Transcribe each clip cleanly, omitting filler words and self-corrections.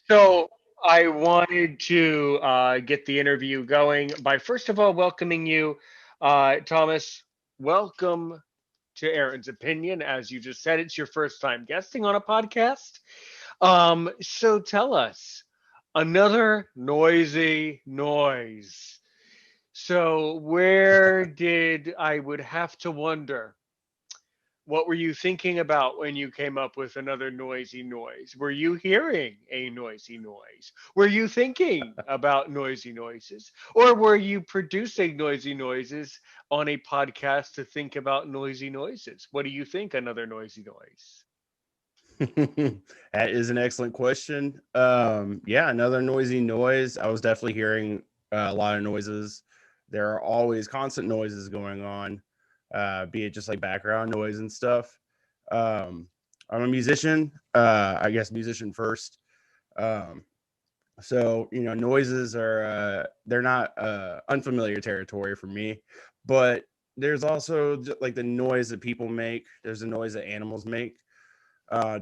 So I wanted to get the interview going by first of all welcoming you, Thomas. Welcome to Aaron's Opinion. As you just said, it's your first time guesting on a podcast. So tell us another noisy noise. So where did I would have to wonder? What were you thinking about when you came up with another noisy noise? Were you hearing a noisy noise? Were you thinking about noisy noises? Or were you producing noisy noises on a podcast to think about noisy noises? What do you think another noisy noise? That is an excellent question. Yeah, another noisy noise. I was definitely hearing a lot of noises. There are always constant noises going on, be it just like background noise and stuff. Um, I'm a musician. I guess musician first. Um, so noises are they're not unfamiliar territory for me, but there's also like the noise that people make. There's the noise that animals make.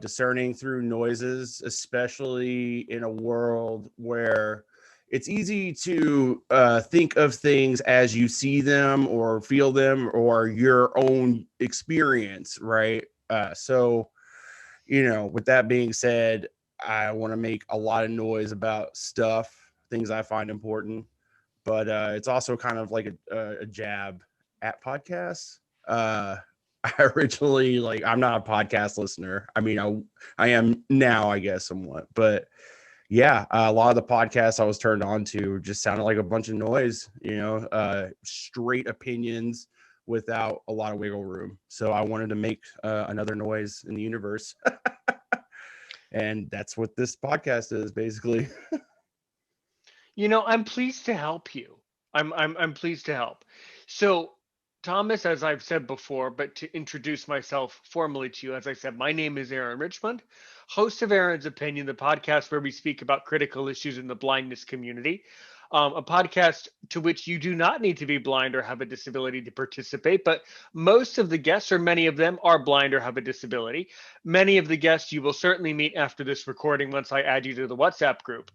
Discerning through noises, especially in a world where it's easy to think of things as you see them or feel them or your own experience, right? So, with that being said, I want to make a lot of noise about stuff, things I find important, but it's also kind of like a jab at podcasts. Uh, I originally I'm not a podcast listener. I mean, I am now, I guess, somewhat, but yeah, a lot of the podcasts I was turned on to just sounded like a bunch of noise. Straight opinions without a lot of wiggle room. So I wanted to make another noise in the universe, and that's what this podcast is basically. I'm pleased to help you. I'm pleased to help. So, Thomas, as I've said before, but to introduce myself formally to you, as I said, my name is Aaron Richmond, host of Aaron's Opinion, the podcast where we speak about critical issues in the blindness community. A podcast to which you do not need to be blind or have a disability to participate, but most of the guests, or many of them, are blind or have a disability. Many of the guests you will certainly meet after this recording once I add you to the WhatsApp group.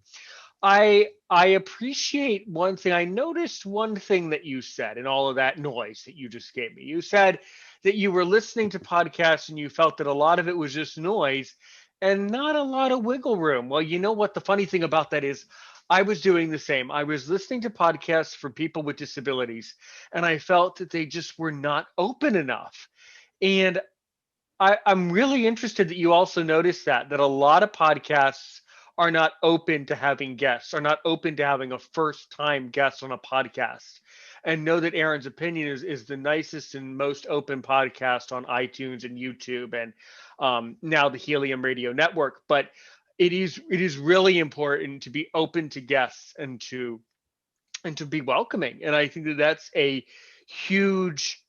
I appreciate one thing. I noticed one thing that you said in all of that noise that you just gave me. You said that you were listening to podcasts and you felt that a lot of it was just noise and not a lot of wiggle room. Well, you know what the funny thing about that is? I was doing the same. I was listening to podcasts for people with disabilities and I felt that they just were not open enough. And I'm really interested that you also noticed that a lot of podcasts are not open to having guests, are not open to having a first time guest on a podcast. And know that Aaron's Opinion is the nicest and most open podcast on iTunes and YouTube and now the Helium Radio Network. But it is really important to be open to guests and to be welcoming. And I think that that's huge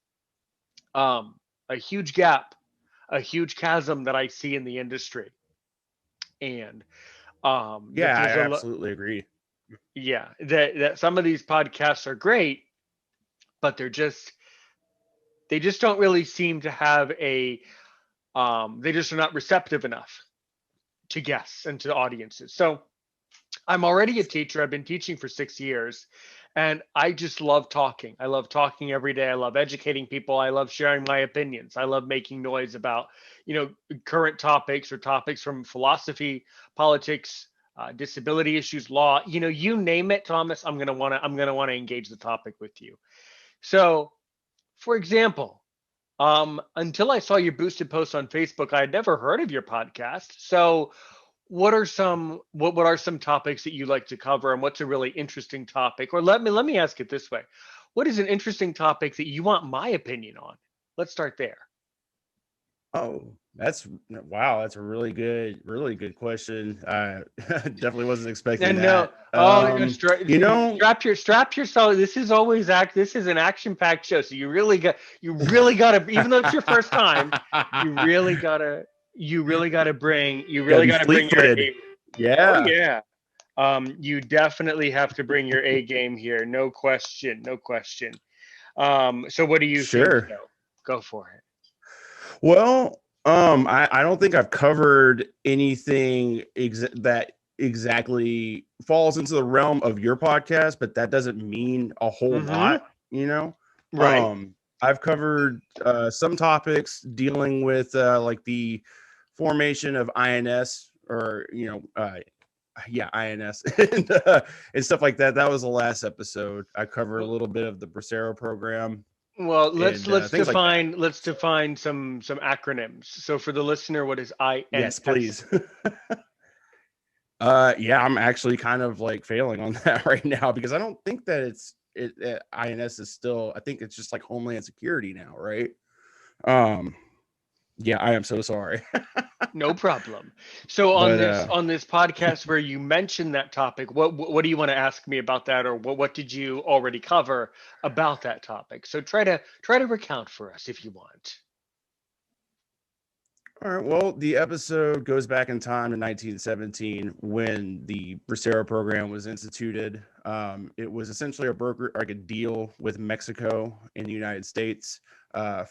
um, a huge gap, a huge chasm that I see in the industry, and that Yeah, I there's a lot. absolutely agree. Yeah, that some of these podcasts are great, but they just don't really seem to have a they just are not receptive enough to guests and to audiences. So I'm already a teacher. I've been teaching for 6 years, and I just love talking. I love talking every day. I love educating people. I love sharing my opinions. I love making noise about, current topics or topics from philosophy, politics, disability issues, law. You name it, Thomas. I'm gonna wanna engage the topic with you. So, for example, until I saw your boosted post on Facebook, I had never heard of your podcast. So, what are some topics that you like to cover, and what's a really interesting topic? Or let me ask it this way: what is an interesting topic that you want my opinion on? Let's start there. Oh, that's wow. That's a really good question. I definitely wasn't expecting And no, that. oh, stra- You know, strap yourself. This is an action packed show, so you really got to, even though it's your first time, you really gotta you gotta really be gotta bring fleet your footed. A. Oh Yeah, yeah. You definitely have to bring your A game here. No question. No question. So what do you think, sure. though? Go for it. Well, I don't think I've covered anything that exactly falls into the realm of your podcast, but that doesn't mean a whole Mm-hmm. lot, you know. Right. Um, I've covered some topics dealing with like the formation of INS, or yeah, INS, and stuff like that. That was the last episode. I covered a little bit of the Bracero program Well, let's and let's things like that. define some acronyms. So for the listener, what is Yes, INS? please. Yeah, I'm actually kind of like failing on that right now because I don't think that INS is still. I think it's just like Homeland Security now, right? Um, yeah, I am so sorry, No problem. So but on this podcast where you mentioned that topic, what do you want to ask me about that, or what did you already cover about that topic? So try to recount for us if you want. all right. Well, the episode goes back in time to 1917 when the Bracero program was instituted. It was essentially a broker, like a deal with Mexico and the United States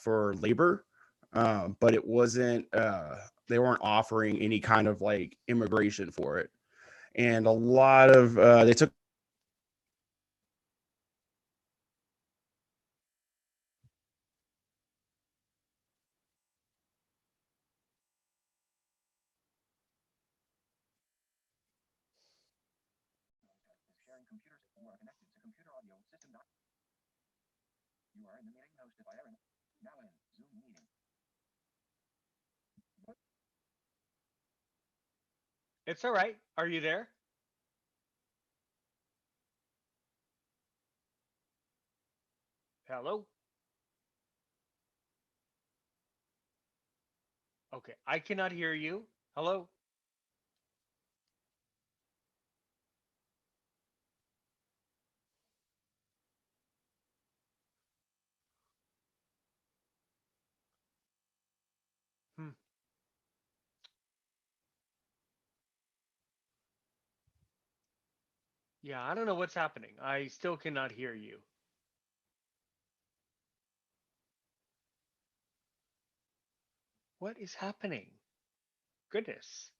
for labor, but it wasn't. They weren't offering any kind of like immigration for it, and a lot of they took It's all right. Are you there? Hello? Okay, I cannot hear you. Hello? Hmm. Yeah, I don't know what's happening. I still cannot hear you. What is happening? Goodness.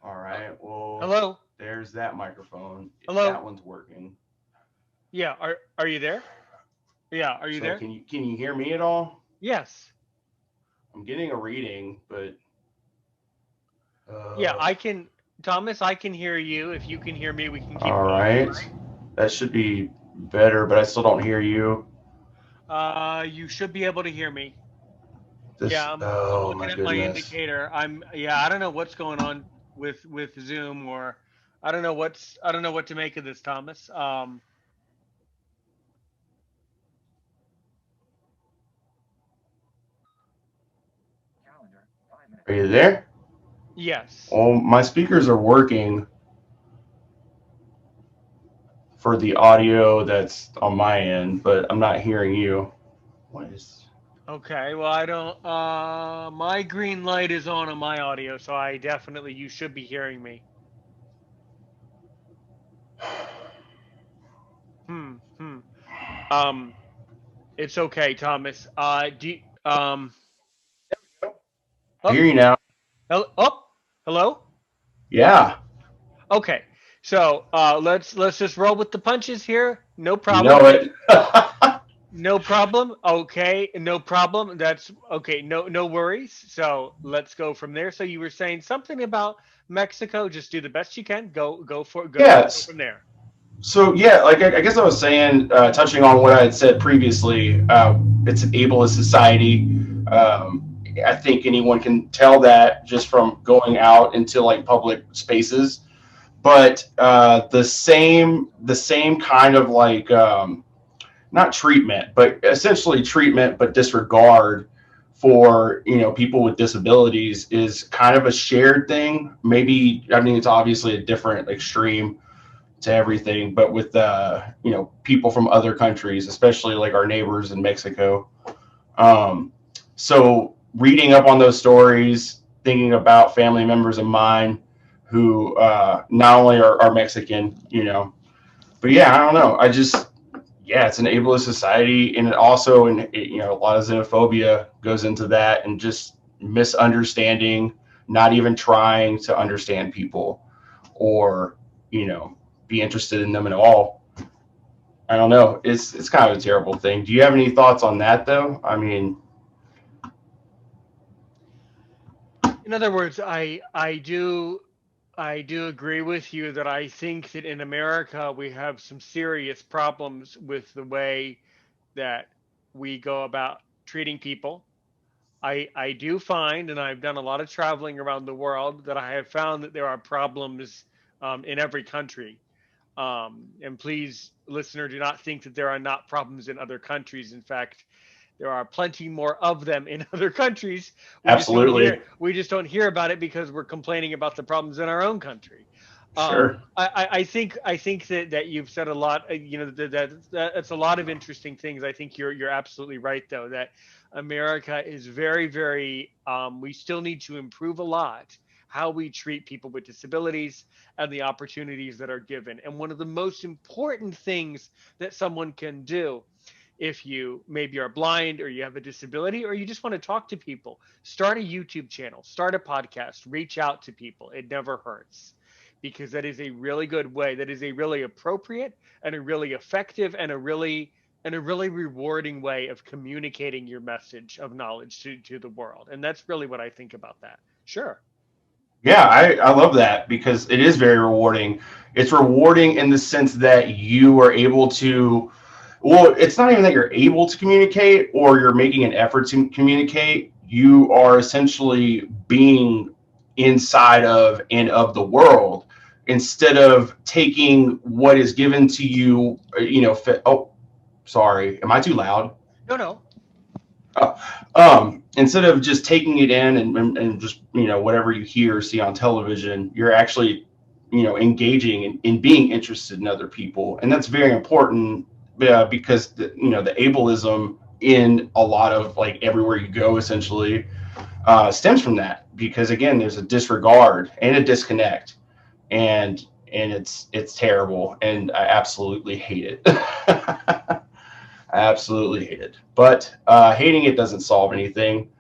All right. Well, Hello? there's that microphone. Hello? That one's working. Yeah, are you there? Yeah, are you So there? can you hear me at all? Yes. I'm getting a reading, but Yeah, uh, I can Thomas, I can hear you. If you can hear me, we can keep all going. right. That should be better, but I still don't hear you. You should be able to hear me. This. Yeah, I'm Oh looking my at my goodness. indicator. Yeah, I don't know what's going on with Zoom, or I don't know what to make of this, Thomas. Are you there? Yes. Well, my speakers are working for the audio that's on my end, but I'm not hearing you. What is? Okay, well, I don't my green light is on my audio, so I definitely you should be hearing me. Hmm, hmm. Um it's okay, Thomas. Do you, I oh, hear you now. oh, hello? Yeah, Okay. So, let's just roll with the punches here. No you know problem. it. No problem. Okay, no problem. That's okay. No worries. So, let's go from there. So, you were saying something about Mexico. Just do the best you can. Go Yes. from there. So yeah, like I guess I was saying, touching on what I had said previously, it's an ableist society. I think anyone can tell that just from going out into like public spaces. But the same kind of like not treatment, but essentially treatment, but disregard for people with disabilities is kind of a shared thing. Maybe I mean it's obviously a different extreme to everything, but with people from other countries, especially like our neighbors in Mexico. Um, so reading up on those stories, thinking about family members of mine who not only are Mexican, but yeah, I don't know. I just yeah, it's an ableist society, and it also, and a lot of xenophobia goes into that, and just misunderstanding, not even trying to understand people, or be interested in them at all. I don't know. It's kind of a terrible thing. Do you have any thoughts on that, though? I mean, In other words, I do agree with you that I think that in America we have some serious problems with the way that we go about treating people. I do find, and I've done a lot of traveling around the world, that I have found that there are problems in every country. And please, listener, do not think that there are not problems in other countries. In fact, there are plenty more of them in other countries. We just don't hear absolutely, we just don't hear about it because we're complaining about the problems in our own country. sure, I think that you've said a lot. That's a lot of interesting things. I think you're absolutely right, though, that America is very, very. We still need to improve a lot how we treat people with disabilities and the opportunities that are given. And one of the most important things that someone can do, if you maybe are blind or you have a disability or you just want to talk to people, start a YouTube channel, start a podcast, reach out to people. It never hurts, because that is a really good way. That is a really appropriate and a really effective and a really rewarding way of communicating your message of knowledge to the world. And that's really what I think about that. Sure. yeah, I love that because it is very rewarding. It's rewarding in the sense that you are able to. Well, it's not even that you're able to communicate or you're making an effort to communicate. You are essentially being inside of and of the world instead of taking what is given to you. Oh, sorry. Am I too loud? No, no. Oh, instead of just taking it in and just whatever you hear or see on television, you're actually engaging in being interested in other people, and that's very important because the ableism in a lot of like everywhere you go essentially stems from that because again there's a disregard and a disconnect, and it's terrible, and I absolutely hate it. I absolutely hate it. But hating it doesn't solve anything.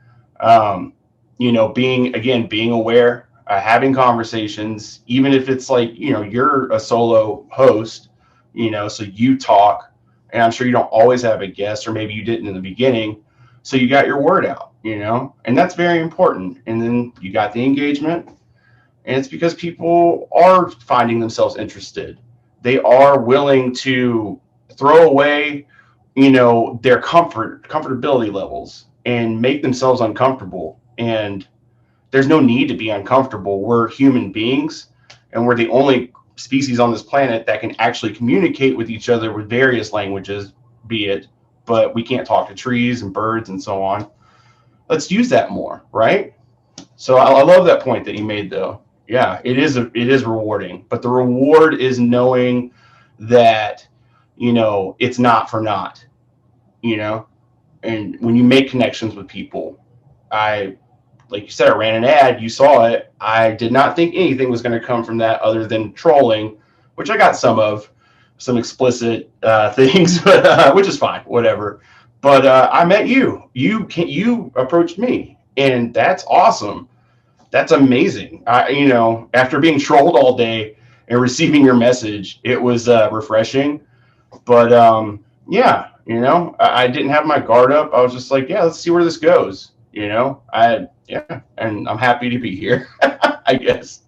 Being aware, having conversations, even if it's like, you're a solo host, so you talk, and I'm sure you don't always have a guest, or maybe you didn't in the beginning. So you got your word out, and that's very important. And then you got the engagement, and it's because people are finding themselves interested. They are willing to throw away their comfortability levels and make themselves uncomfortable, and there's no need to be uncomfortable. We're human beings, and we're the only species on this planet that can actually communicate with each other with various languages, be it, but we can't talk to trees and birds and so on. Let's use that more, right? So I love that point that you made, though. Yeah, it is rewarding, but the reward is knowing that it's not for naught, you know. And when you make connections with people, I like you said, I ran an ad, you saw it. I did not think anything was going to come from that other than trolling, which I got some explicit things, but which is fine, whatever. But I met you. You approached me, and that's awesome. That's amazing. After being trolled all day and receiving your message, it was refreshing. But yeah, I didn't have my guard up. I was just like, yeah, let's see where this goes. Yeah, and I'm happy to be here. I guess.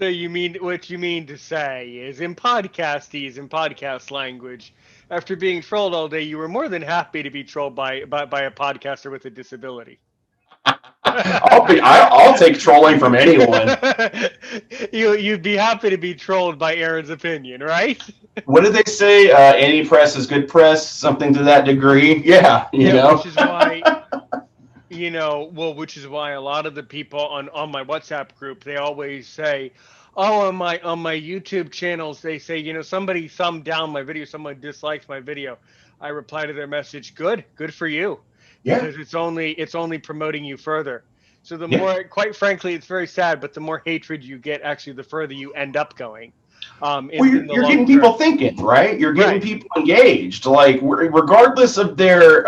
So you mean what you mean to say is in podcasties in podcast language, after being trolled all day, you were more than happy to be trolled by a podcaster with a disability. I'll take trolling from anyone. You'd be happy to be trolled by Aaron's opinion, right? What did they say? Any press is good press, something to that degree. Yeah, you Yeah, know. which is why a lot of the people on my WhatsApp group, they always say, "Oh, on my YouTube channels, they say, somebody thumbed down my video, someone dislikes my video." I reply to their message, "Good for you," Yeah, because it's only promoting you further. So the yeah. more, quite frankly, it's very sad, but the more hatred you get, actually, the further you end up going, Well, in the you're long getting people term. thinking, right? You're getting Right. people engaged, like regardless of their,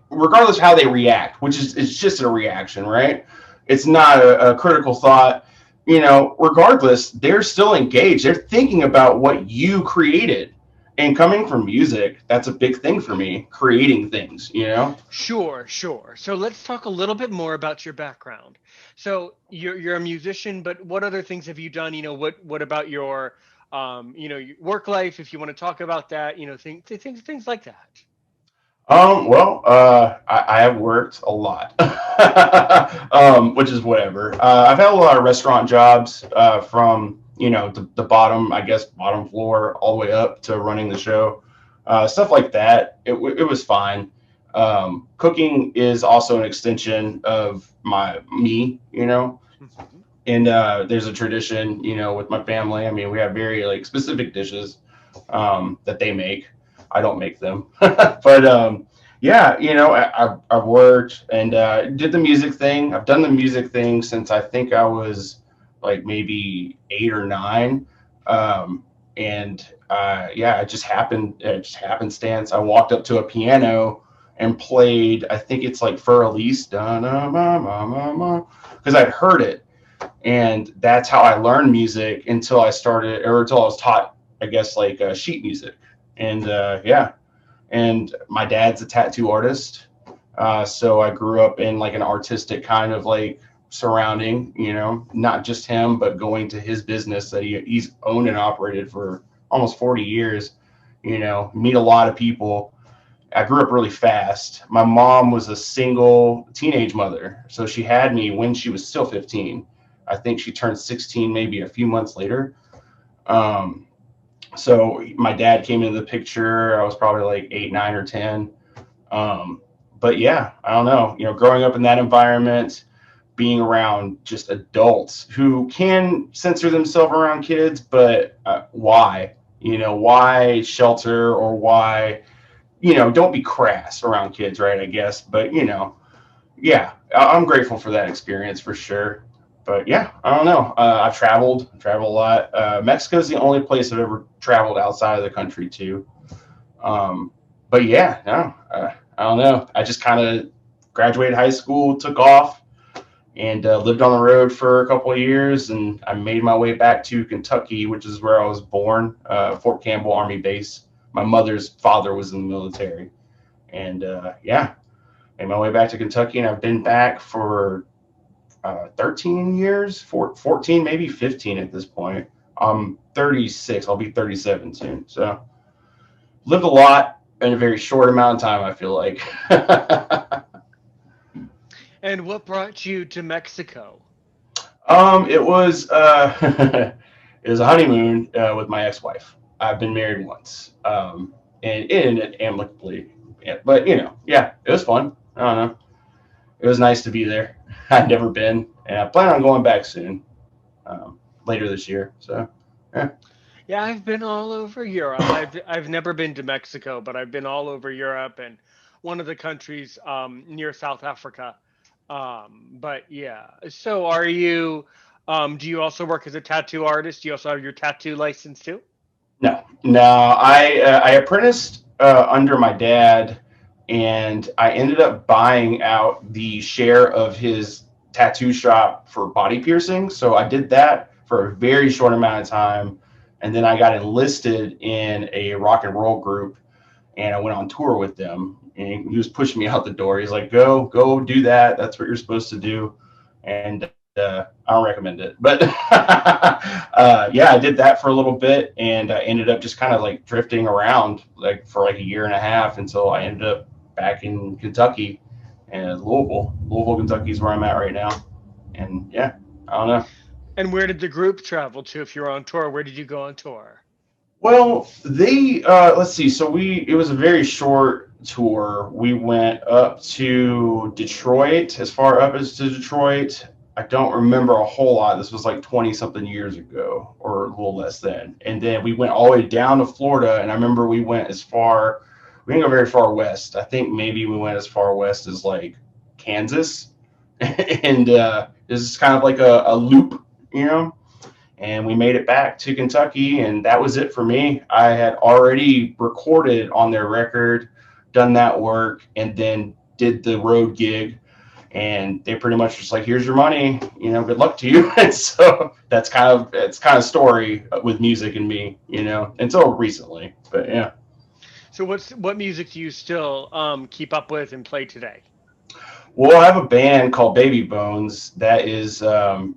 regardless of how they react, which is it's just a reaction, right? It's not a critical thought. Regardless, they're still engaged. They're thinking about what you created, and coming from music, that's a big thing for me. Creating things, you know. Sure, sure. So let's talk a little bit more about your background. So you're a musician, but what other things have you done? What about your your work life? If you want to talk about that, things like that. I have worked a lot, which is whatever. I've had a lot of restaurant jobs, from the bottom, I guess, bottom floor all the way up to running the show, stuff like that. It was fine. Cooking is also an extension of me, Mhm. and there's a tradition, with my family. I mean, we have very like specific dishes, that they make. I don't make them, but yeah, I've worked and did the music thing. I've done the music thing since I think I was like maybe 8 or 9, and yeah, it just happened. It just happenstance. I walked up to a piano and played. I think it's like Fur Elise, because I'd heard it, and that's how I learned music until I started, or until I was taught, I guess, like sheet music, and yeah, and my dad's a tattoo artist, so I grew up in like an artistic kind of like surrounding, not just him, but going to his business that he's owned and operated for almost 40 years. Meet a lot of people. I grew up really fast. My mom was a single teenage mother, so she had me when she was still 15. I think she turned 16 maybe a few months later. Um, so my dad came into the picture. I was probably like 8, 9, or 10. But yeah, I don't know. Growing up in that environment, being around just adults who can censor themselves around kids, but why? Why shelter, or why, don't be crass around kids, right? I guess, but yeah, I'm grateful for that experience for sure. But yeah, I don't know. I've traveled a lot. Mexico is the only place I've ever traveled outside of the country to. Um, but yeah, no, I don't know. I just kind of graduated high school, took off, and lived on the road for a couple of years, and I made my way back to Kentucky, which is where I was born, Fort Campbell Army Base. My mother's father was in the military, and yeah, made my way back to Kentucky, and I've been back for 13 years, 14, maybe 15 at this point. I'm 36. I'll be 37 soon. So lived a lot in a very short amount of time, I feel like. And what brought you to Mexico? It was it was a honeymoon with my ex-wife. I've been married once, and it ended amicably. Yeah, but yeah, it was fun. I don't know. It was nice to be there. I'd never been, and I plan on going back soon, later this year. So yeah. Yeah, I've been all over Europe. I've never been to Mexico, but I've been all over Europe and one of the countries near South Africa. But yeah. So are you do you also work as a tattoo artist? Do you also have your tattoo license too? No, no. I apprenticed under my dad, and I ended up buying out the share of his tattoo shop for body piercing. So I did that for a very short amount of time, and then I got enlisted in a rock and roll group, and I went on tour with them. And he was pushing me out the door. He's like, "Go, go, do that. That's what you're supposed to do." And I don't recommend it. But yeah, I did that for a little bit, and I ended up just kind of like drifting around like for like a year and a half until I ended up back in Kentucky and Louisville. Louisville, Kentucky is where I'm at right now. And yeah, I don't know. And where did the group travel to if you were on tour? Where did you go on tour? Well, they let's see. So we it was a very short tour. We went up to Detroit, as far up as to Detroit. I don't remember a whole lot. This was like 20 something years ago or a little less then. And then we went all the way down to Florida, and I remember we went as far we didn't go very far west. I think maybe we went as far west as like Kansas. And this is kind of like a loop, you know, and we made it back to Kentucky, and that was it for me. I had already recorded on their record, done that work, and then did the road gig, and they pretty much just like, "Here's your money, good luck to you." And so that's kind of story with music and me, until recently. But yeah. So what music do you still keep up with and play today? Well, I have a band called Baby Bones that is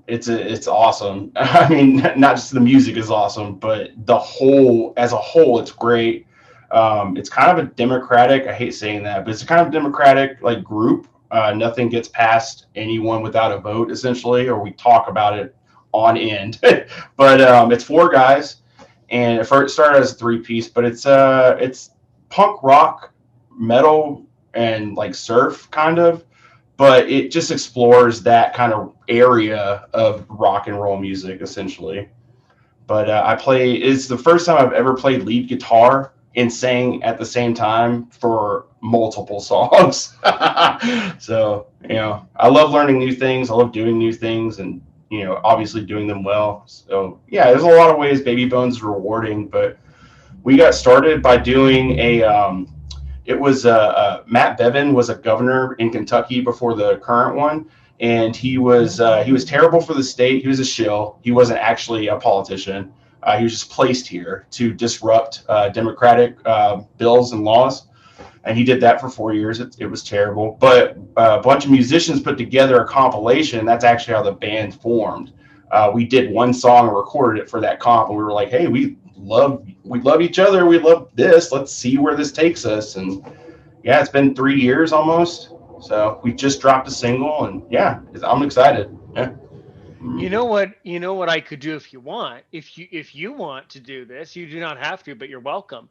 it's awesome. I mean, not just the music is awesome, but the whole as a whole, it's great. It's kind of a democratic. I hate saying that, but it's a kind of democratic like group. Nothing gets past anyone without a vote, essentially, or we talk about it on end. But it's four guys, and it first started as a three piece, but it's punk rock, metal, and like surf kind of, but it just explores that kind of area of rock and roll music essentially. But it's the first time I've ever played lead guitar and sang at the same time for multiple songs. So, I love learning new things. I love doing new things and, obviously doing them well. So, yeah, there's a lot of ways Baby Bones is rewarding, but we got started by doing it was Matt Bevin was a governor in Kentucky before the current one, and he was terrible for the state. He was a shill. He wasn't actually a politician. He was just placed here to disrupt Democratic bills and laws, and he did that for 4 years. It was terrible, but a bunch of musicians put together a compilation, and that's actually how the band formed. We did one song and recorded it for that comp, and we were like, "Hey, we love each other. We love this. Let's see where this takes us." And yeah, it's been 3 years almost. So we just dropped a single, and yeah, I'm excited. Yeah. You know what I could do if you want. If you want to do this, you do not have to, but you're welcome.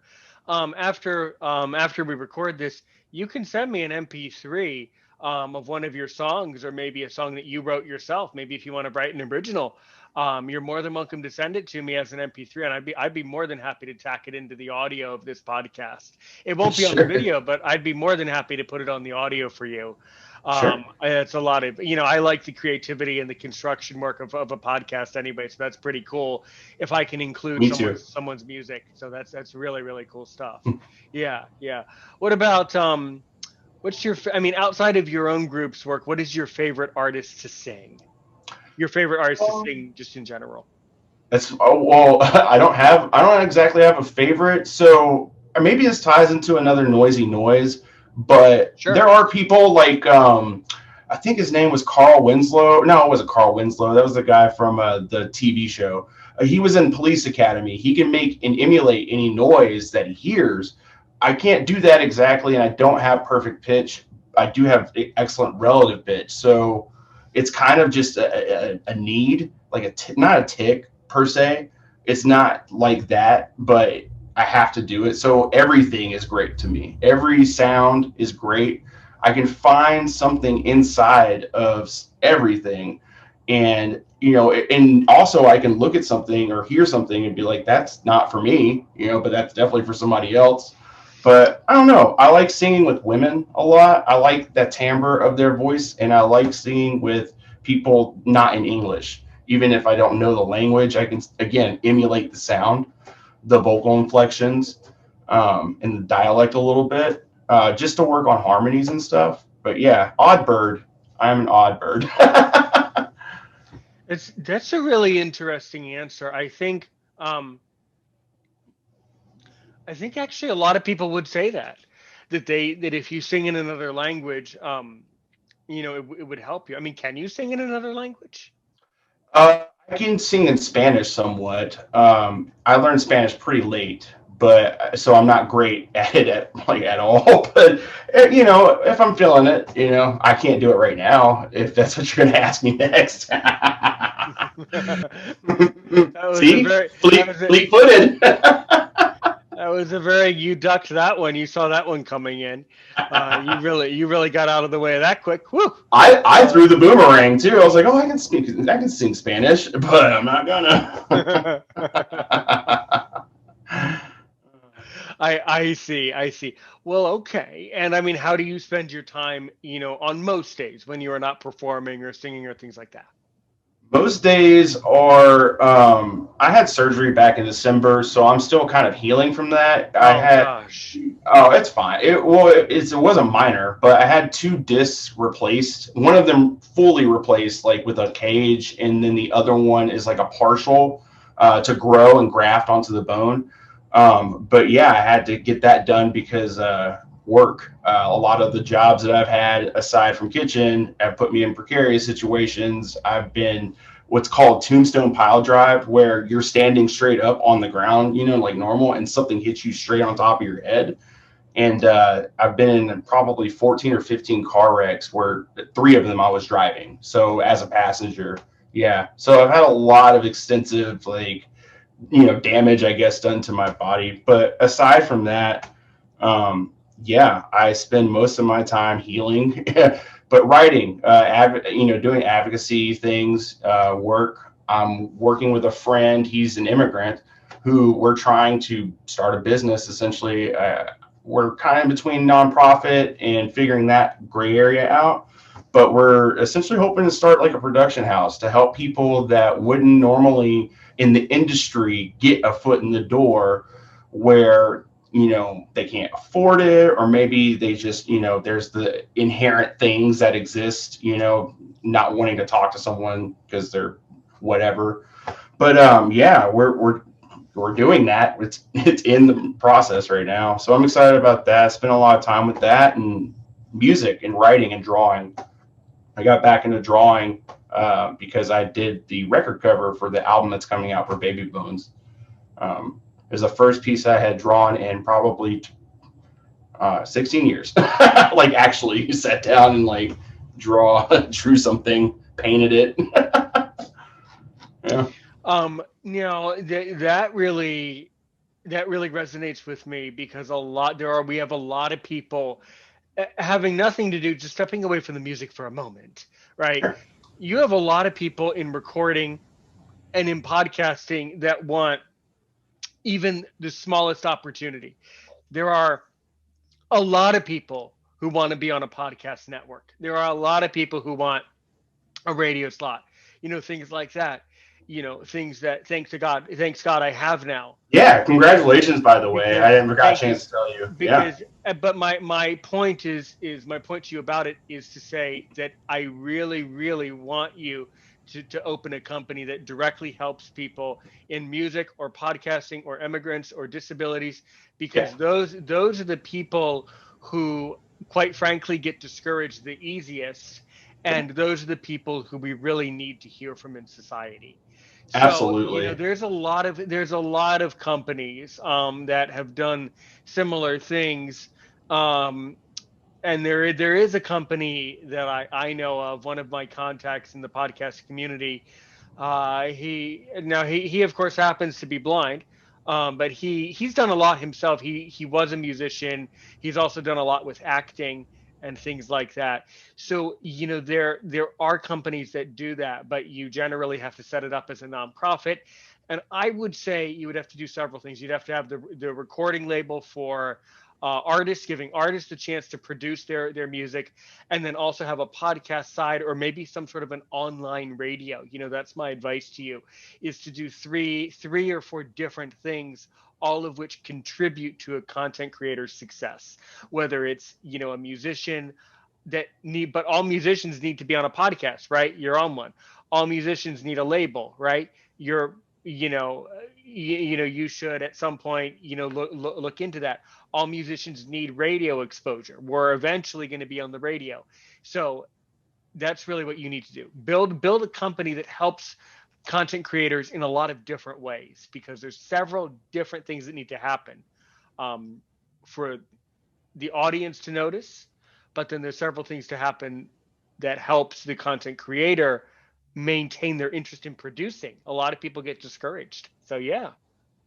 After we record this, you can send me an MP3 of one of your songs, or maybe a song that you wrote yourself. Maybe if you want to write an original, you're more than welcome to send it to me as an MP3, and I'd be more than happy to tack it into the audio of this podcast. It won't be on the Sure. video, but I'd be more than happy to put it on the audio for you. Sure. It's a lot of, I like the creativity and the construction work of a podcast anyway, so that's pretty cool if I can include Me someone's too. someone's music. So that's really really cool stuff. Yeah, yeah. What about what's your I mean, outside of your own group's work, what is your favorite artist to sing? Your favorite artist to sing just in general? Well, I don't exactly have a favorite. So maybe this ties into another noisy noise, but there Sure. are people like I think his name was Carl Winslow. No, it wasn't Carl Winslow. That was the guy from the TV show. He was in Police Academy. He can make and emulate any noise that he hears. I can't do that exactly, and I don't have perfect pitch. I do have excellent relative pitch. So it's kind of just a need, like not a tick per se. It's not like that, but I have to do it. So everything is great to me. Every sound is great. I can find something inside of everything. And, and also I can look at something or hear something and be like, that's not for me, but that's definitely for somebody else. But I don't know. I like singing with women a lot. I like that timbre of their voice, and I like singing with people not in English. Even if I don't know the language, I can again emulate the sound, the vocal inflections, and the dialect a little bit, just to work on harmonies and stuff. But yeah, odd bird. I'm an odd bird. That's a really interesting answer. I think actually a lot of people would say that if you sing in another language, it would help you. I mean, can you sing in another language? I can sing in Spanish somewhat. I learned Spanish pretty late, but so I'm not great at it at all. But if I'm feeling it, I can't do it right now. If that's what you're gonna ask me next. That was a See, very that fleet was a fleet footed. that was a very you ducked that one. You saw that one coming in. You really got out of the way of that quick. Woo. I Uh, threw the boomerang too. I was like, oh, I can sing Spanish, but I'm not gonna. I see. I see. Well, okay. And I mean, how do you spend your time, on most days when you are not performing or singing or things like that? Most days are. I had surgery back in December, so I'm still kind of healing from that. I Oh had. gosh. Oh, it's fine. It wasn't minor, but I had two discs replaced. One of them fully replaced, like with a cage, and then the other one is like a partial to grow and graft onto the bone. But yeah, I had to get that done because work. A lot of the jobs that I've had, aside from kitchen, have put me in precarious situations. I've been what's called tombstone pile drive, where you're standing straight up on the ground, like normal, and something hits you straight on top of your head. And I've been in probably 14 or 15 car wrecks where three of them I was driving. So as a passenger, yeah. So I've had a lot of extensive, like, damage, I guess, done to my body. But aside from that, yeah, I spend most of my time healing, but writing, doing advocacy things, work. I'm working with a friend. He's an immigrant who we're trying to start a business. Essentially, we're kind of in between nonprofit and figuring that gray area out. But we're essentially hoping to start like a production house to help people that wouldn't normally in the industry get a foot in the door where they can't afford it, or maybe they just there's the inherent things that exist, not wanting to talk to someone because they're whatever. But yeah, we're doing that. It's in the process right now, so I'm excited about that. Spent a lot of time with that and music and writing and drawing. I got back into drawing because I did the record cover for the album that's coming out for Baby Bones. It was the first piece I had drawn in probably 16 years. Like actually sat down and like drew something, painted it. Yeah. That really resonates with me because we have a lot of people having nothing to do, just stepping away from the music for a moment, right? Sure. You have a lot of people in recording and in podcasting that want even the smallest opportunity. There are a lot of people who want to be on a podcast network. There are a lot of people who want a radio slot, things like that. Things that thanks God I have now. Yeah. Congratulations, by the way. Because I never got a thank you. chance to tell you. Yeah. Because but my point is my point to you about it is to say that I really really want you to open a company that directly helps people in music or podcasting or immigrants or disabilities, Yeah. because those are the people who quite frankly get discouraged the easiest, and those are the people who we really need to hear from in society. So, Absolutely. there's a lot of companies that have done similar things. Um, and there is a company that I know of, one of my contacts in the podcast community. He of course happens to be blind, but he's done a lot himself. He was a musician. He's also done a lot with acting and things like that. So there are companies that do that, but you generally have to set it up as a nonprofit. And I would say you would have to do several things. You'd have to have the recording label for artists, giving artists a chance to produce their music, and then also have a podcast side or maybe some sort of an online radio. That's my advice to you, is to do three or four different things, all of which contribute to a content creator's success. Whether it's a musician but all musicians need to be on a podcast, right? You're on one. All musicians need a label, right? You're you should at some point look into that. All musicians need radio exposure. We're eventually going to be on the radio. So That's really what you need to do. Build a company that helps content creators in a lot of different ways, because there's several different things that need to happen um, for the audience to notice, but then there's several things to happen that helps the content creator maintain their interest in producing. A lot of people get discouraged. So yeah.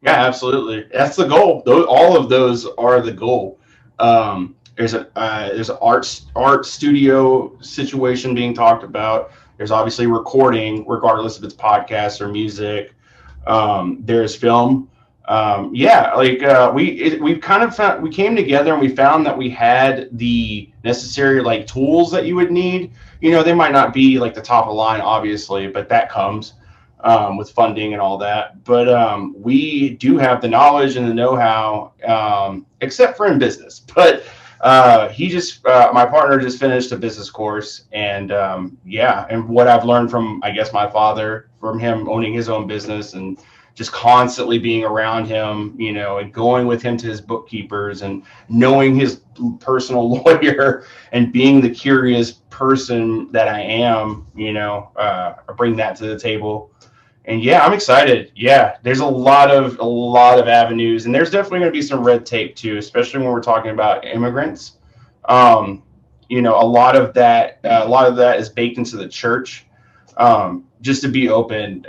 Yeah, absolutely. That's the goal. All of those are the goal. There's an art studio situation being talked about. There's obviously recording, regardless if it's podcasts or music. There's film. Yeah, like we kind of found, we came together and we found that we had the necessary like tools that you would need. You know, they might not be like the top of the line, obviously, but that comes with funding and all that. But we do have the knowledge and the know-how, except for in business. But my partner just finished a business course, and yeah, and what I've learned from, I guess, my father, from him owning his own business and just constantly being around him, you know, and going with him to his bookkeepers and knowing his personal lawyer and being the curious person that I am, you know, I bring that to the table. And yeah, I'm excited. Yeah, there's a lot of avenues, and there's definitely going to be some red tape too, especially when we're talking about immigrants. Um, you know, a lot of that is baked into the church. Just to be open,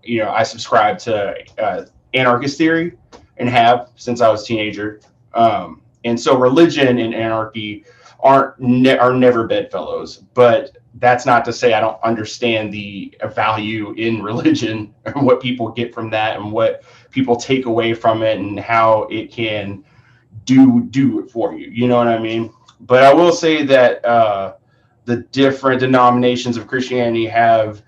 you know, I subscribe to anarchist theory and have since I was a teenager. And so religion and anarchy are never bedfellows, but that's not to say I don't understand the value in religion and what people get from that and what people take away from it and how it can do it for you. You know what I mean? But I will say that the different denominations of Christianity have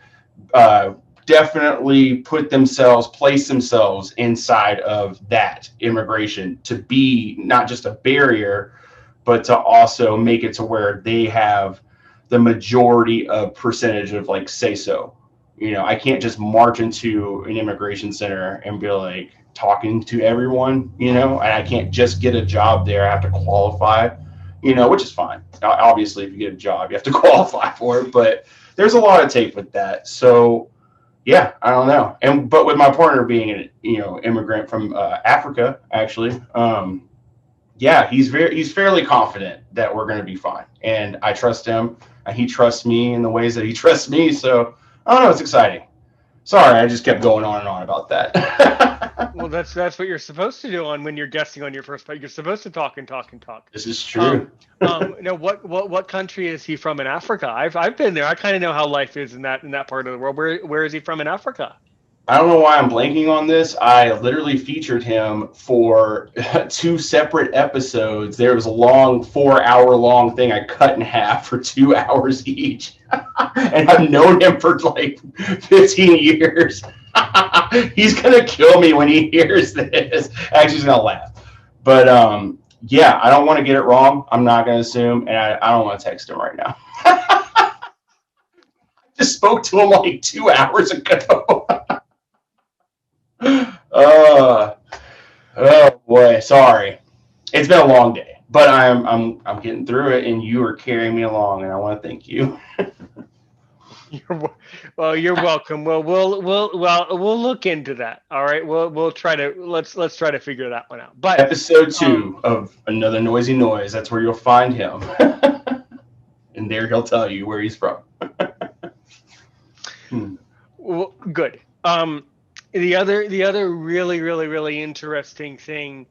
uh, definitely place themselves inside of that immigration to be not just a barrier, but to also make it to where they have the majority of percentage of like say so. You know, I can't just march into an immigration center and be like talking to everyone, you know, and I can't just get a job there. I have to qualify, you know, which is fine. Obviously, if you get a job, you have to qualify for it, but there's a lot of tape with that. So, yeah, I don't know. And but with my partner being an immigrant from Africa, actually, yeah, he's fairly confident that we're going to be fine, and I trust him, and he trusts me in the ways that he trusts me. So I don't know, it's exciting. Sorry, I just kept going on and on about that. Well, that's what you're supposed to do on when you're guesting on your first part. You're supposed to talk and talk and talk. This is true. Um, now what country is he from in Africa? I've been there. I kind of know how life is in that part of the world. Where is he from in Africa? I don't know why I'm blanking on this. I literally featured him for two separate episodes. There was a long 4 hour long thing I cut in half for 2 hours each. And I've known him for like 15 years. He's going to kill me when he hears this. Actually, he's going to laugh. But yeah, I don't want to get it wrong. I'm not going to assume. And I don't want to text him right now. Just spoke to him like 2 hours ago. uh, oh boy, sorry. It's been a long day, but I'm getting through it, and you are carrying me along, and I want to thank you. Well, you're welcome. We'll look into that. All right. We'll try to let's try to figure that one out. But Episode um, 2 of Another Noisy Noise. That's where you'll find him, and there he'll tell you where he's from. Hmm. well, good. The other really interesting thing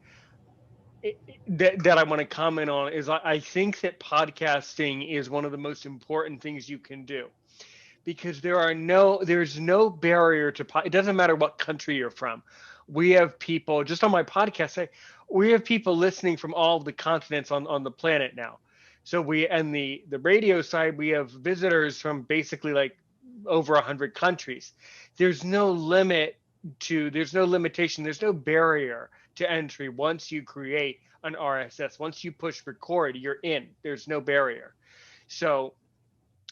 that I want to comment on is I think that podcasting is one of the most important things you can do, because there's no barrier to it doesn't matter what country you're from. We have people just on my podcast. We have people listening from all of the continents on the planet now. So we and the radio side, we have visitors from basically like over 100 countries. There's no limitation, there's no barrier to entry. Once you create an RSS, once you push record, you're in. There's no barrier. So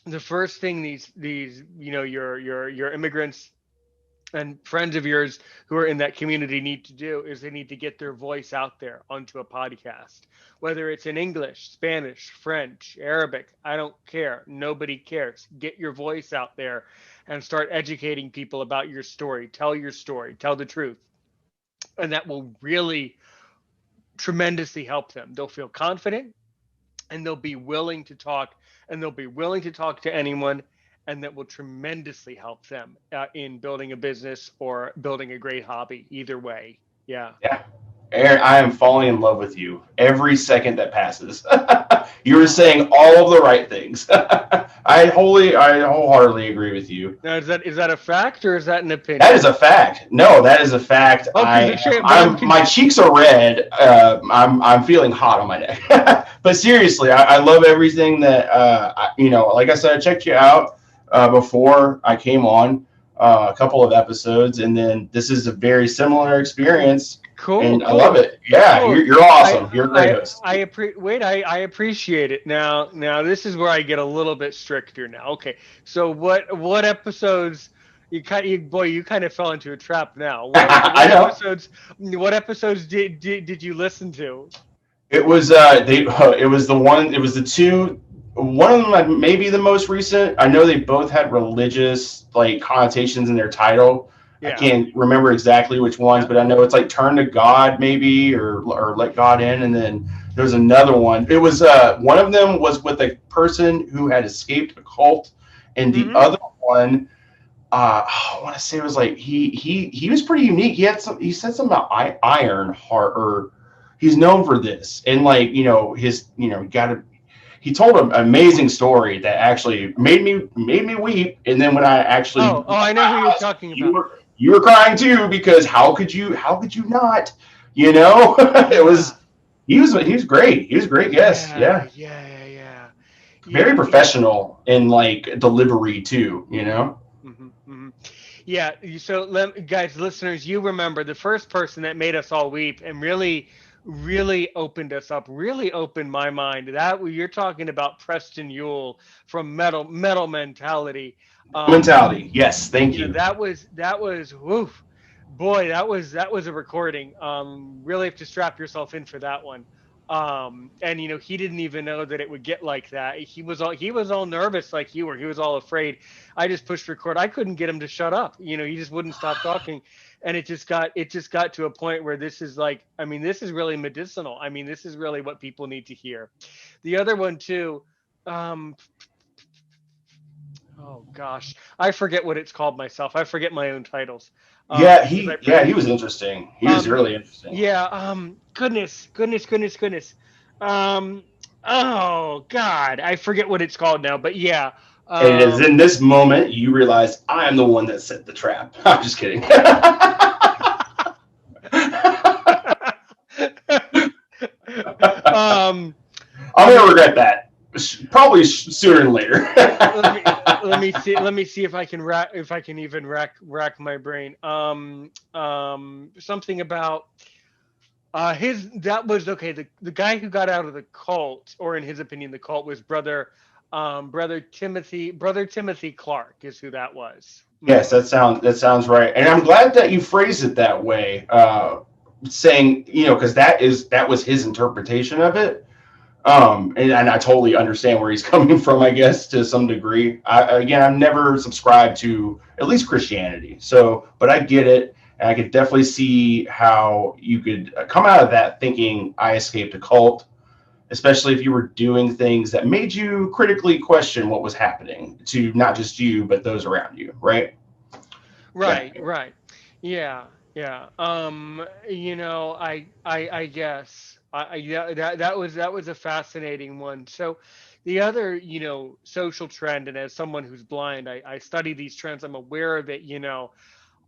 the first thing these your immigrants and friends of yours who are in that community need to do is they need to get their voice out there onto a podcast, whether it's in English, Spanish, French, Arabic. I don't care. Nobody cares. Get your voice out there and start educating people about your story, tell the truth. And that will really tremendously help them. They'll feel confident, and they'll be willing to talk, and they'll be willing to talk to anyone, and that will tremendously help them in building a business or building a great hobby. Either way. Yeah. Yeah. Aaron, I am falling in love with you every second that passes. You were saying all of the right things. I wholeheartedly agree with you. Now, is that a fact or is that an That opinion? is a fact. No, that is a fact. Oh, because My cheeks are red. I'm feeling hot on my neck. But seriously, I love everything that like I said, I checked you out before I came on a couple of episodes, and then this is a very similar experience, cool, and I love cool. it. Yeah, Cool. you're awesome. You're a great I host. I appreciate it. Now this is where I get a little bit stricter now. Okay. So what episodes you kind of fell into a trap now. I know. What episodes did you listen to? It was it was the one, it was the two, one of them like maybe the most recent. I know they both had religious like connotations in their title. I Yeah. can't remember exactly which ones, Yeah. but I know it's like turn to God maybe, or let God in, and then there was another one. It was one of them was with a person who had escaped a cult, and the Mhm. other one I want to say it was like he was pretty unique. He said something about iron heart, or he's known for this, and like his got to he told an amazing story that actually made me weep. And then when I actually Oh, I know who you're talking about. you were crying too, because how could you not, it was Yeah. he was great. He was a great guest. Yeah. Yeah, Yeah. Yeah. Yeah. very Yeah. Yeah. professional in like delivery too. Hmm. Hmm. Yeah. So, guys, listeners, you remember the first person that made us all weep and really, really opened us up, really opened my mind. That you're talking about Preston Yule from Metal Mentality. Um, Mentality. Yes, thank you. that was woof, boy, that was a recording. Really have to strap yourself in for that one. And he didn't even know that it would get like that. He was all nervous like you were. He was all afraid. I just pushed record. I couldn't get him to shut up. He just wouldn't stop talking. And it just got to a point where this is like, I mean, this is really medicinal. I mean, this is really what people need to hear. The other one too, um, oh gosh, I forget what it's called myself. I forget my own titles. Yeah, Because I he produce was them. interesting. He was Um, really interesting. yeah. Goodness. Um, oh God, I forget what it's called now. But yeah. And it is Um, in this moment you realize I am the one that set the trap. I'm just kidding. um, I'm let gonna me regret that. Probably sooner than later. let me see if I can even rack my brain. Something about his that was okay. The guy who got out of the cult, or in his opinion, the cult was brother Timothy Clark is who that was. Yes, Hmm. that sounds right, and I'm glad that you phrased it that way. Saying, because that was his interpretation of it. And I totally understand where he's coming from, I guess, to some degree. Again, I've never subscribed to at least Christianity, so, but I get it, and I could definitely see how you could come out of that thinking I escaped a cult, especially if you were doing things that made you critically question what was happening to not just you but those around you, right? Yeah. Right, right. Yeah, yeah. I guess yeah, that was a fascinating one. So the other, social trend, and as someone who's blind, I study these trends. I'm aware of it.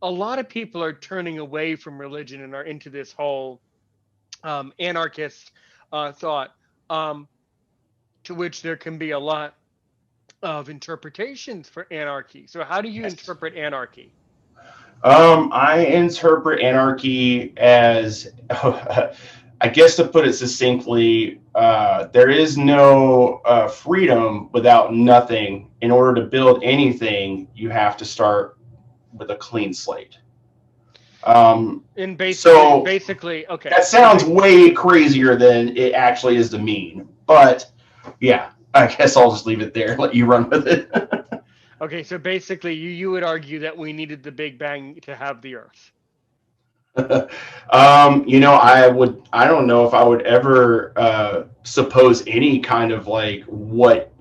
A lot of people are turning away from religion and are into this whole anarchist thought, um, to which there can be a lot of interpretations for anarchy. So how do you Yes. interpret anarchy? I interpret anarchy as, I guess to put it succinctly, there is no freedom without nothing. In order to build anything, you have to start with a clean slate. And So basically, okay. that So sounds way crazier than it actually is to mean. But yeah, I guess I'll just leave it there and let you run with it. okay, so basically, you would argue that we needed the Big Bang to have the Earth. I don't know if I would ever suppose any kind of like what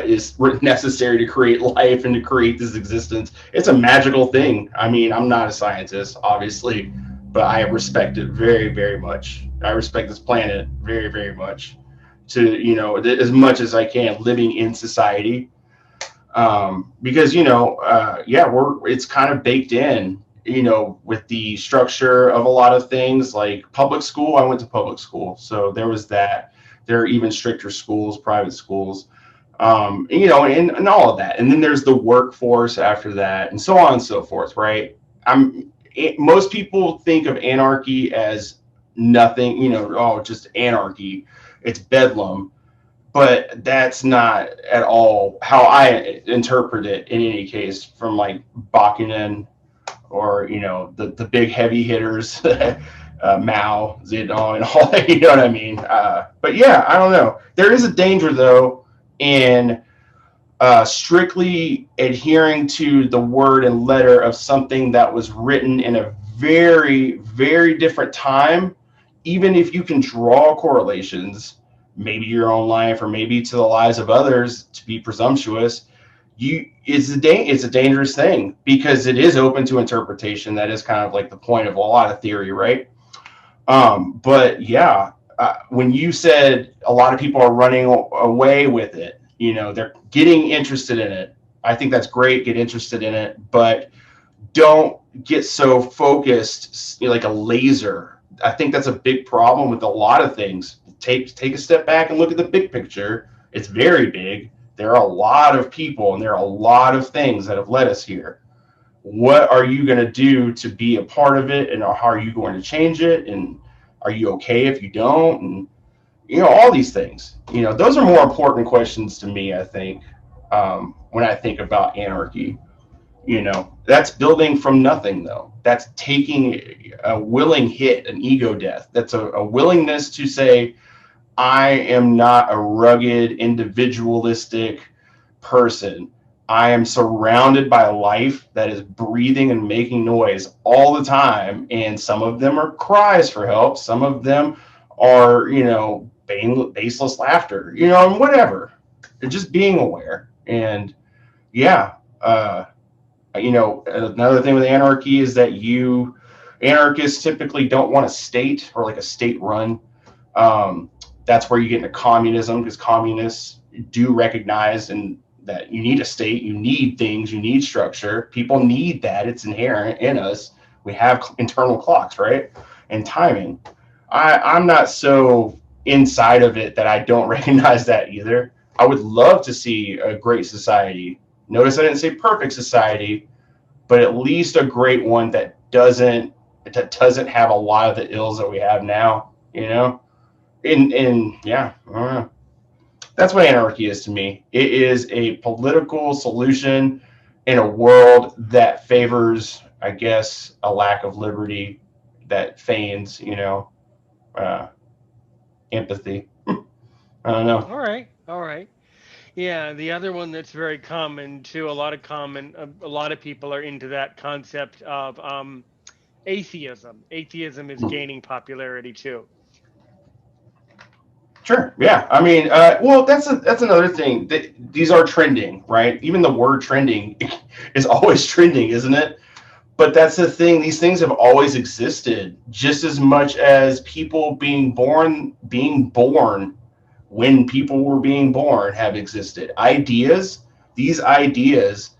is necessary to create life and to create this existence. It's a magical thing. I mean, I'm not a scientist, obviously, but I respect it very, very much. I respect this planet very, very much. To as much as I can, living in society, because yeah, it's kind of baked in, with the structure of a lot of things like public school. I went to public school, so there was that. There are even stricter schools, private schools, and all of that. And then there's the workforce after that, and so on and so forth, right? Most people think of anarchy as nothing, oh, just anarchy. It's bedlam, but that's not at all how I interpret it in any case, from like Bakunin, or the big heavy hitters, Mao Zedong and all that. You know what I mean? But yeah, I don't know. There is a danger though in strictly adhering to the word and letter of something that was written in a very, very different time. Even if you can draw correlations, maybe your own life or maybe to the lives of others, to be presumptuous, it's a dangerous thing, because it is open to interpretation. That is kind of like the point of a lot of theory, right? But yeah, when you said a lot of people are running away with it, they're getting interested in it. I think that's great. Get interested in it, but don't get so focused, like a laser. I think that's a big problem with a lot of things. Take a step back and look at the big picture. It's very big. There are a lot of people and there are a lot of things that have led us here. What are you going to do to be a part of it, and how are you going to change it, and are you okay if you don't, and all these things. Those are more important questions to me, I think, when I think about anarchy. That's building from nothing, though. That's taking a willing hit, an ego death. That's a willingness to say, I am not a rugged, individualistic person. I am surrounded by life that is breathing and making noise all the time. And some of them are cries for help. Some of them are, baseless laughter, and whatever. Just being aware. And yeah, another thing with anarchy is that anarchists typically don't want a state, or like a state run. That's where you get into communism, because communists do recognize and that you need a state, you need things, you need structure. People need that. It's inherent in us. We have internal clocks, right? And timing. I'm not so inside of it that I don't recognize that either. I would love to see a great society. Notice I didn't say perfect society, but at least a great one that doesn't have a lot of the ills that we have now, And yeah, I don't know. That's what anarchy is to me. It is a political solution in a world that favors, I guess, a lack of liberty, that feigns, uh, empathy. I don't know. All right, all right. Yeah, the other one that's very common too. A lot of people are into that concept of atheism. Atheism is gaining popularity too. Sure. Yeah. I mean, well, that's another thing. These are trending, right? Even the word trending is always trending, isn't it? But that's the thing. These things have always existed, just as much as people being born when people were being born have existed. These ideas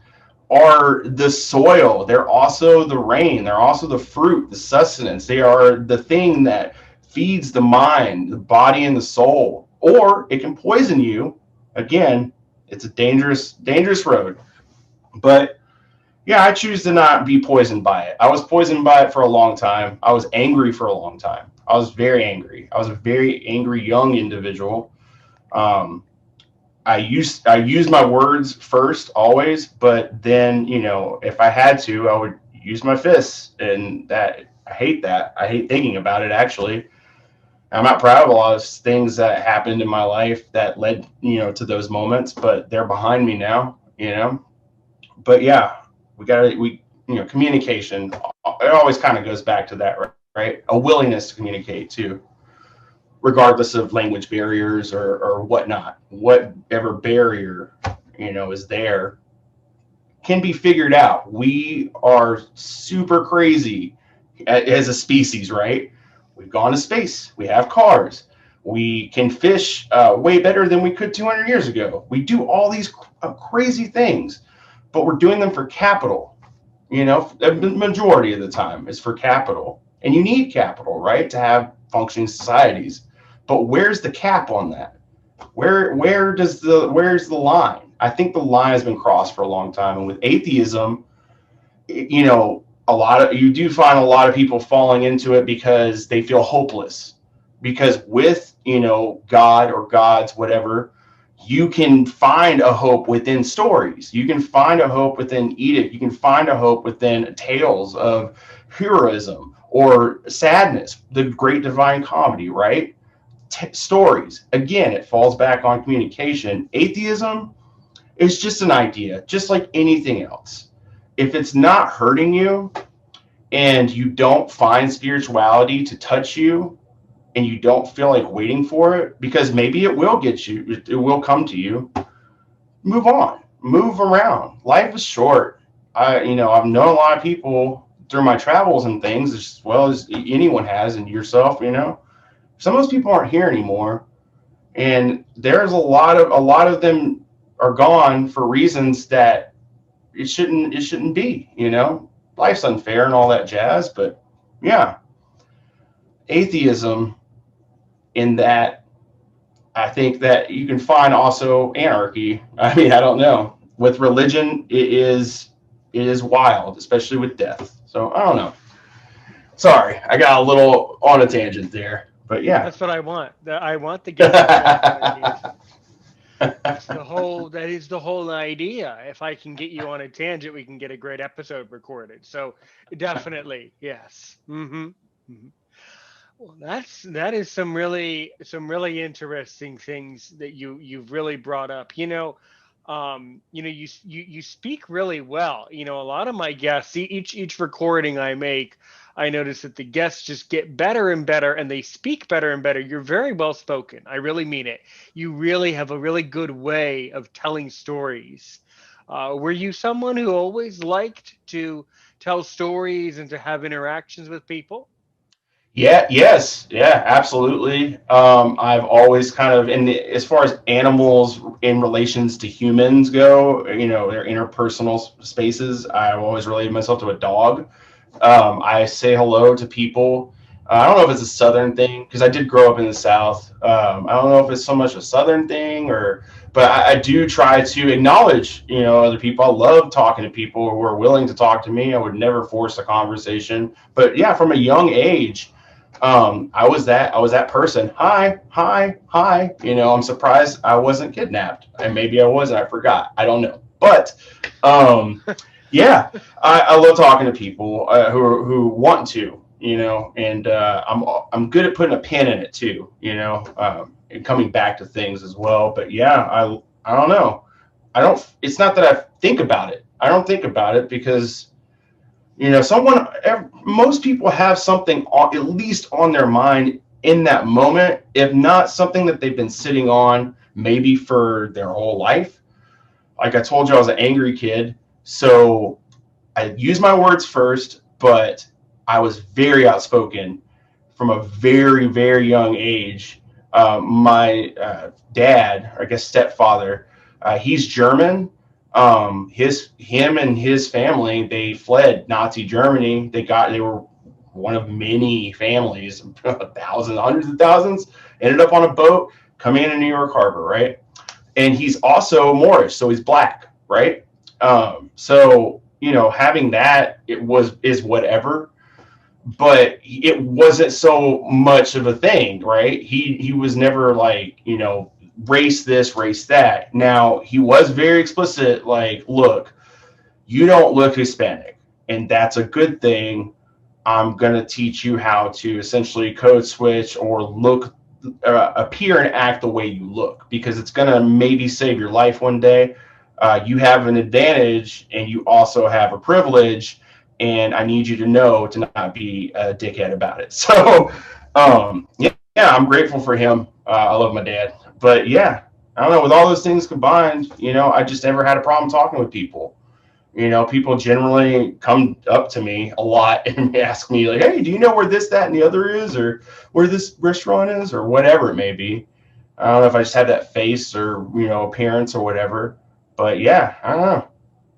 are the soil. They're also the rain. They're also the fruit, the sustenance. They are the thing that feeds the mind, the body, and the soul. Or it can poison you. Again, it's a dangerous, dangerous road. But yeah, I choose to not be poisoned by it. I was poisoned by it for a long time. I was angry for a long time. I was very angry. I was a very angry young individual. Um, I use my words first always, but then if I had to, I would use my fists, and that I hate that. I hate thinking about it. Actually, I'm not proud of a lot of things that happened in my life that led to those moments, but they're behind me now. But yeah, communication. It always kind of goes back to that, right? A willingness to communicate too, regardless of language barriers or whatnot. Whatever barrier is there can be figured out. We are super crazy as a species, right? We've gone to space. We have cars. We can fish way better than we could 200 years ago. We do all these crazy things, but we're doing them for capital. The majority of the time is for capital. And you need capital, right, to have functioning societies. But where's the cap on that? Where's the line? I think the line has been crossed for a long time. And with atheism, you do find a lot of people falling into it because they feel hopeless. Because with God or gods, whatever, you can find a hope within stories. You can find a hope within Edict. You can find a hope within tales of heroism or sadness, the great divine comedy, right? Stories. Again, it falls back on communication. Atheism is just an idea, just like anything else. If it's not hurting you and you don't find spirituality to touch you and you don't feel like waiting for it, because maybe it will get you, it will come to you, move on, move around. Life is short. I've known a lot of people through my travels and things, as well as anyone has, and yourself, some of those people aren't here anymore. And there's a lot of them are gone for reasons that it shouldn't be. Life's unfair and all that jazz. But yeah, atheism, in that I think that you can find also anarchy. I mean, I don't know. With religion, it is wild, especially with death. So I don't know. Sorry, I got a little on a tangent there, but yeah. That's what I want. I want the guests to go off on a tangent. That is the whole idea. If I can get you on a tangent, we can get a great episode recorded. So definitely, yes. Well, that is some really interesting things that you've really brought up. You speak really well. A lot of my guests, each recording I make, I notice that the guests just get better and better, and they speak better and better. You're very well spoken. I really mean it. You really have a really good way of telling stories. Were you someone who always liked to tell stories and to have interactions with people? Yeah, yes, yeah, absolutely. I've always kind of, as far as animals in relations to humans go, their interpersonal spaces, I've always related myself to a dog. I say hello to people. I don't know if it's a Southern thing, because I did grow up in the South. I don't know if it's so much a Southern thing, but I do try to acknowledge, other people. I love talking to people who are willing to talk to me. I would never force a conversation. But yeah, from a young age, I was that person. Hi, hi, hi. I'm surprised I wasn't kidnapped, and maybe I was, and I forgot. I don't know, but yeah, I love talking to people who want to, and I'm good at putting a pin in it too, and coming back to things as well. But yeah, I don't know. It's not that I think about it. I don't think about it because most people have something at least on their mind in that moment, if not something that they've been sitting on maybe for their whole life. Like I told you, I was an angry kid, so I use my words first, but I was very outspoken from a very, very young age. My dad, or I guess stepfather, he's German. Him and his family, they fled Nazi Germany. They were one of many families, thousands, hundreds of thousands, ended up on a boat coming into New York Harbor, right? And he's also Moorish, so he's black, right? So having that, is whatever, but it wasn't so much of a thing, right? He was never like, race this, race that. Now, he was very explicit, like, look, you don't look Hispanic. and that's a good thing. I'm going to teach you how to essentially code switch or look, appear and act the way you look, because it's going to maybe save your life one day. You have an advantage and you also have a privilege, and I need you to know to not be a dickhead about it. So, yeah, I'm grateful for him. I love my dad, but yeah, I don't know. With all those things combined, I just never had a problem talking with people. People generally come up to me a lot and ask me, like, hey, do you know where this, that, and the other is, or where this restaurant is, or whatever it may be. I don't know if I just have that face or, appearance or whatever. But yeah, I don't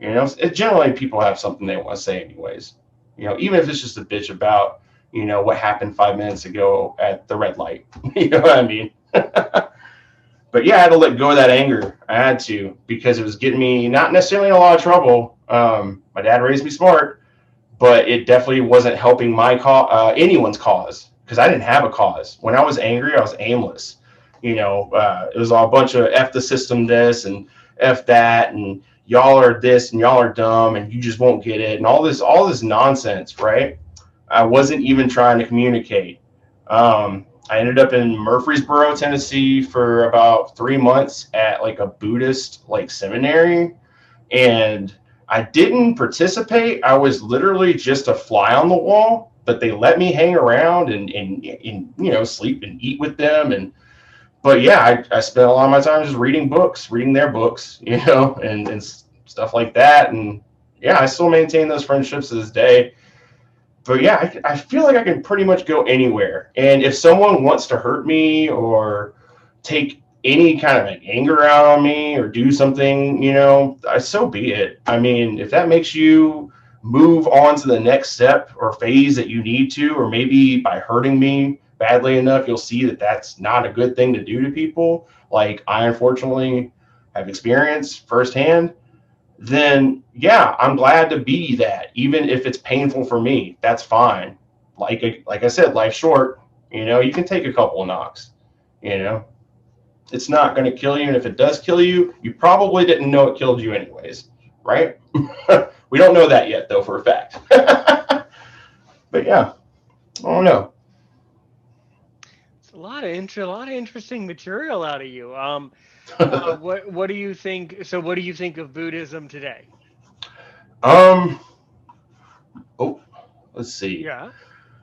know. Generally people have something they want to say anyways. Even if it's just a bitch about, what happened 5 minutes ago at the red light. You know what I mean? But yeah, I had to let go of that anger. I had to, because it was getting me not necessarily in a lot of trouble. My dad raised me smart, but it definitely wasn't helping my anyone's cause, because I didn't have a cause. When I was angry, I was aimless. It was all a bunch of f the system this and f that, and y'all are this and y'all are dumb and you just won't get it, and all this nonsense, right? I wasn't even trying to communicate. I ended up in Murfreesboro, Tennessee for about 3 months at like a Buddhist like seminary, and I didn't participate. I was literally just a fly on the wall, but they let me hang around and sleep and eat with them. And but yeah, I spent a lot of my time just reading books, reading their books, and stuff like that. And yeah, I still maintain those friendships to this day. But yeah, I feel like I can pretty much go anywhere. And if someone wants to hurt me or take any kind of like anger out on me or do something, so be it. I mean, if that makes you move on to the next step or phase that you need to, or maybe by hurting me badly enough, you'll see that that's not a good thing to do to people, like I unfortunately have experienced firsthand, then yeah, I'm glad to be that. Even if it's painful for me, that's fine. Like I said, life's short. You can take a couple of knocks. You know, it's not going to kill you, and if it does kill you, you probably didn't know it killed you anyways, right? We don't know that yet, though, for a fact. But yeah, I don't know. It's a lot of interesting material out of you. What do you think? So, what do you think of Buddhism today? um. Oh, let's see. Yeah.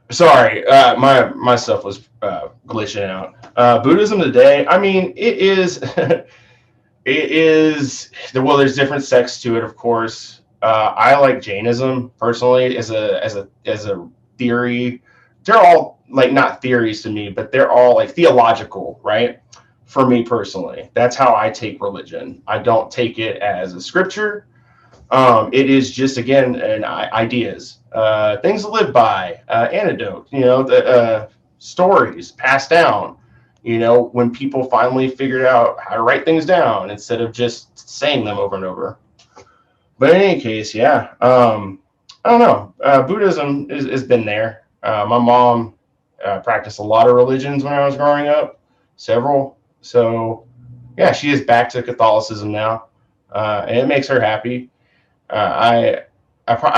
Sorry, my stuff was glitching out. Buddhism today. I mean, it is. It is well. There's different sects to it, of course. I like Jainism personally as a theory. They're all like not theories to me, but they're all like theological, right? For me personally, that's how I take religion. I don't take it as a scripture. It is just again an ideas, things to live by, anecdote. The stories passed down. When people finally figured out how to write things down instead of just saying them over and over. But in any case, yeah. I don't know. Buddhism has been there. My mom practiced a lot of religions when I was growing up, several. So yeah, she is back to Catholicism now, and it makes her happy. I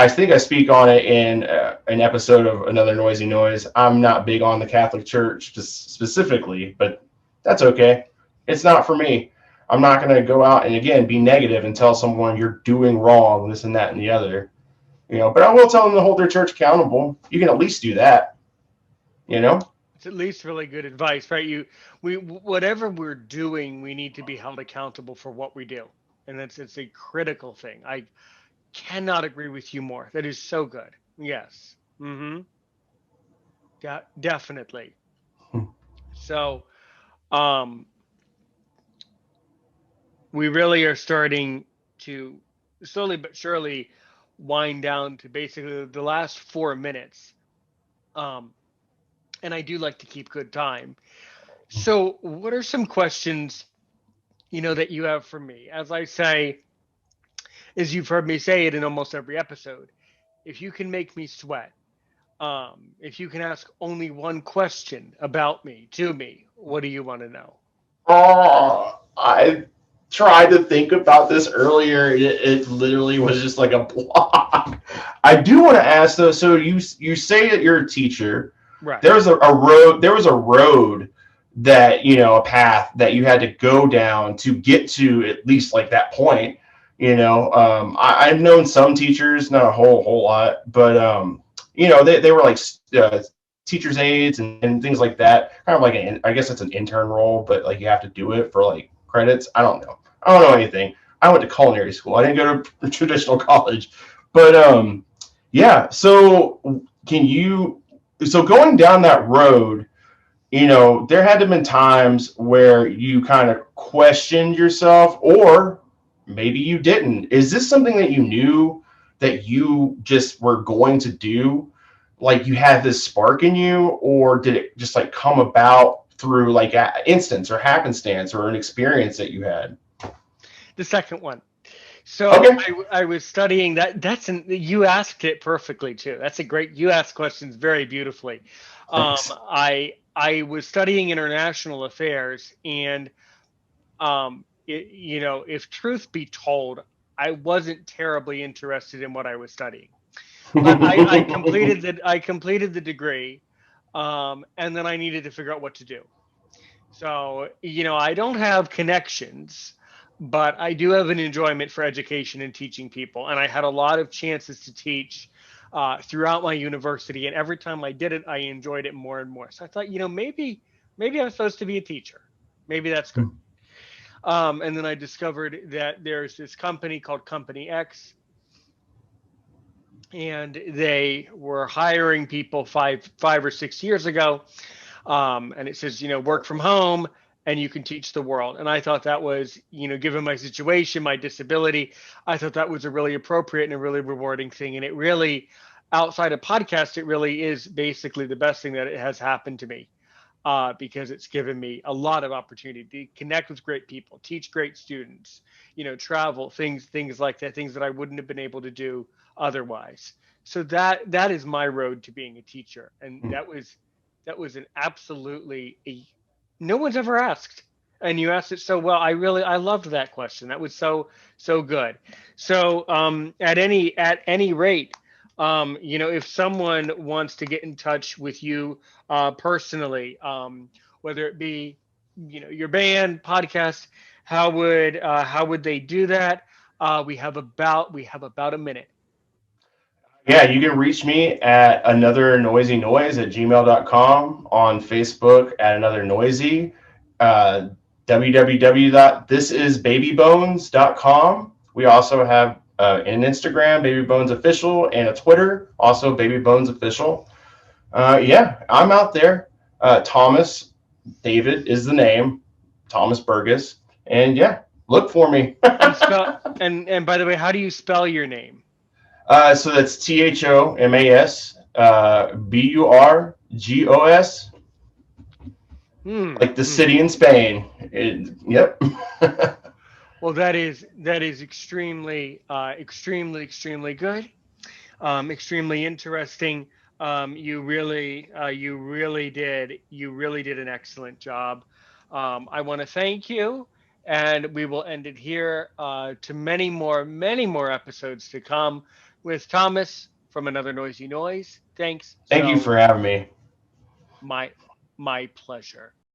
think I speak on it in an episode of Another Noisy Noise. I'm not big on the Catholic Church just specifically, but that's okay. It's not for me. I'm not going to go out and again be negative and tell someone you're doing wrong, this and that and the other. But I will tell them to hold their church accountable. You can at least do that. You know. It's at least really good advice, right? We whatever we're doing, we need to be held accountable for what we do, and it's a critical thing. I cannot agree with you more. That is so good. Yes. Mm-hmm. Definitely. So, um, we really are starting to slowly but surely wind down to basically the last 4 minutes. Um, and I do like to keep good time. So, what are some questions that you have for me? As I say, as you've heard me say it in almost every episode, if you can make me sweat, if you can ask only one question about me to me, what do you want to know? Oh, I tried to think about this earlier. It literally was just like a block. I do want to ask though. So you say that you're a teacher. Right. There's a road. There was a road that a path that you had to go down to get to at least like that point. I've known some teachers, not a whole lot, but they were like teachers aides and things like that. Kind of like I guess it's an intern role, but like you have to do it for like credits. I don't know. I don't know anything. I went to culinary school. I didn't go to traditional college, but yeah. So going down that road, there had to have been times where you kind of questioned yourself, or maybe you didn't. Is this something that you knew that you just were going to do? Like you had this spark in you, or did it just like come about through like an instance or happenstance or an experience that you had? The second one. So Okay. I was studying that. You asked it perfectly too. That's a great. You asked questions very beautifully. Thanks. I was studying international affairs, and if truth be told, I wasn't terribly interested in what I was studying. But I completed the degree, and then I needed to figure out what to do. So, I don't have connections, but I do have an enjoyment for education and teaching people. And I had a lot of chances to teach throughout my university. And every time I did it, I enjoyed it more and more. So I thought, maybe I'm supposed to be a teacher. Maybe that's good. And then I discovered that there's this company called Company X, and they were hiring people 5 or 6 years ago. And it says, work from home and you can teach the world. And I thought that was, given my situation, my disability, I thought that was a really appropriate and a really rewarding thing. And it really, outside of podcast, it really is basically the best thing that it has happened to me. Because it's given me a lot of opportunity to connect with great people, teach great students, travel, things like that, things that I wouldn't have been able to do otherwise. So that is my road to being a teacher, and that was an absolutely no one's ever asked, and you asked it so well. I loved that question. That was so good. So at any rate, if someone wants to get in touch with you personally, whether it be your band, podcast, how would they do that? We have about a minute. Yeah, you can reach me at another noisy noise at gmail.com, on Facebook at another noisy, uh, www.thisisbabybones.com. We also have an Instagram, Baby Bones Official, and a Twitter, also Baby Bones Official. Yeah, I'm out there. Thomas David is the name, Thomas Burgess. And yeah, look for me. And spell and by the way, how do you spell your name? So that's THOMAS, BURGOS, Hmm. like the Hmm. city in Spain. Yep. Well, that is extremely good. Extremely interesting. You really did an excellent job. I want to thank you, and we will end it here. To many more episodes to come with Thomas from Another Noisy Noise. Thanks. Thank you So for having me. my my pleasure.